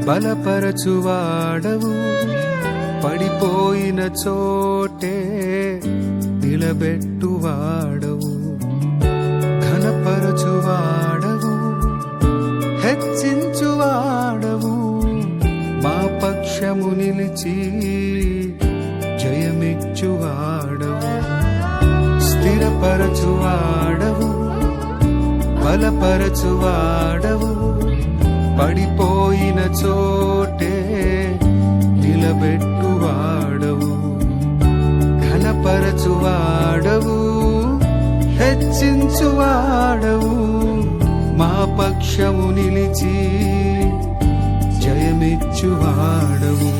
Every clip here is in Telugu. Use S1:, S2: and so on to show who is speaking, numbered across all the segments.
S1: బలపరచువాడవు, పడిపోయిన చోటే నిలబెట్టువాడవు, ఘనపరచువాడవు, హెచ్చించువాడవు, మా పక్షము నిలిచి జయమిచ్చువాడవు, స్థిరపరచువాడవు, బలపరచువాడవు, పడిపోయిన చోటే నిలబెట్టువాడవు, ఘనపరచువాడవు, హెచ్చించువాడవు, మా పక్షము నిలిచి జయమిచ్చువాడవు.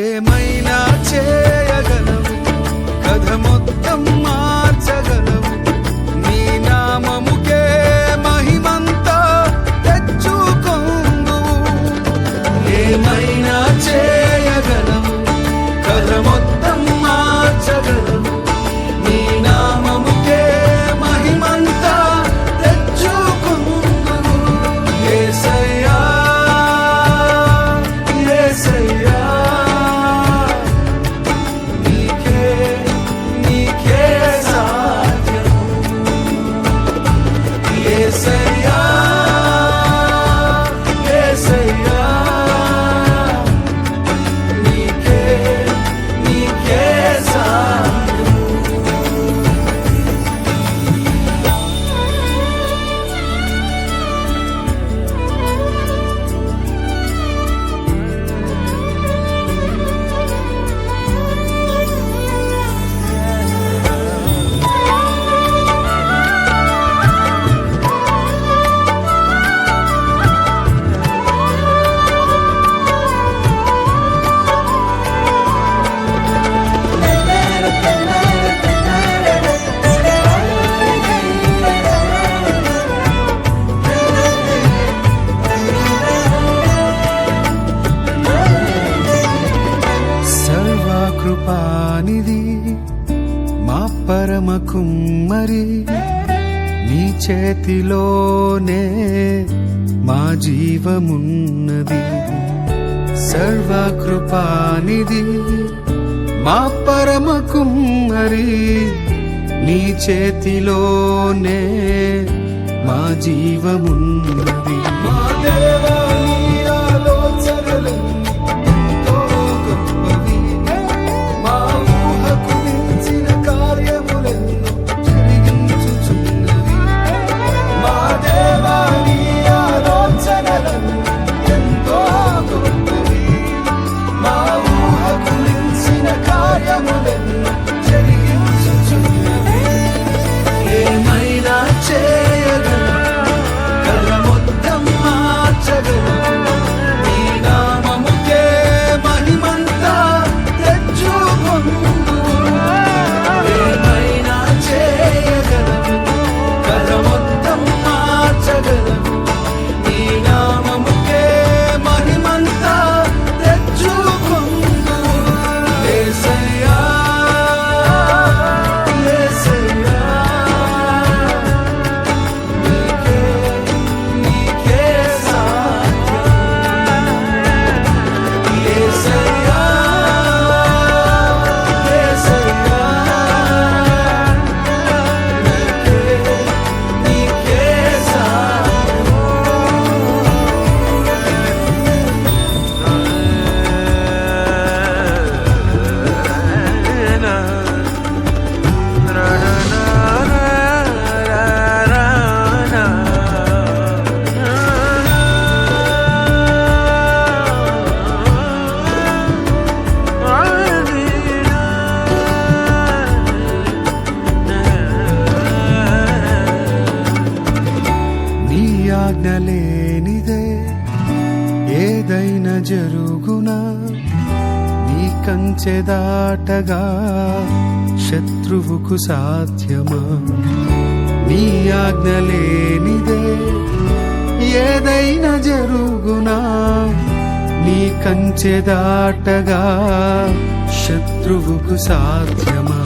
S1: ఏమైనా చేయగలవు, కథ మొత్తం మార్చగలవు, నీ నామముకే మహిమంతా తెచ్చుకొందువు. ఏమైనా చేయగలవు, కథ మొత్తం మార్చగలవు, నీ నామముకే మహిమంతా తెచ్చుకొందువు. యేసయ్యా యేసయ్యా, నీకే నీకే సాధ్యము. యేసయ్యా యేసయ్యా, నీకే నీకే సాధ్యము. సర్వకృపానిధి మా పరమ కుమ్మరి, నీ చేతిలోనే మా జీవమున్నది. సర్వకృపానిధి మా పరమ కుమ్మరి, నీ చేతిలోనే మా జీవమున్నది. మా దేవా, నీ ఆలోచనలన్నీ ఎంతో గొప్పవి, మా ఊహకు మించిన కార్యములెన్నో జరిగించుచున్నవి. మా దేవా, నీ ఆలోచనలన్నీ ఎంతో గొప్పవి, మా ఊహకు మించిన కార్యములెన్నో జరిగించుచున్నవి. ఏమైనా చేయగలవు, కథ మొత్తం మార్చగలవు, నీ నామముకే మహిమంతా తెచ్చుకొందువు. ఏమైనా చేయగలవు, కథ మొత్తం మార్చగలవు, నీ నామముకే మహిమంతా తెచ్చుకొందువు. యేసయ్యా యేసయ్యా, నీకే నీకే సాధ్యం. యేసయ్యా యేసయ్యా, నీకే నీకే సాధ్యం. నీ ఆజ్ఞ లేనిదే ఏదైనా జరుగునా, నీ కంచె దాటగా శత్రువుకు సాధ్యమా. నీ ఆజ్ఞ లేనిదే ఏదైనా జరుగునా, నీ కంచె దాటగా శత్రువుకు సాధ్యమా.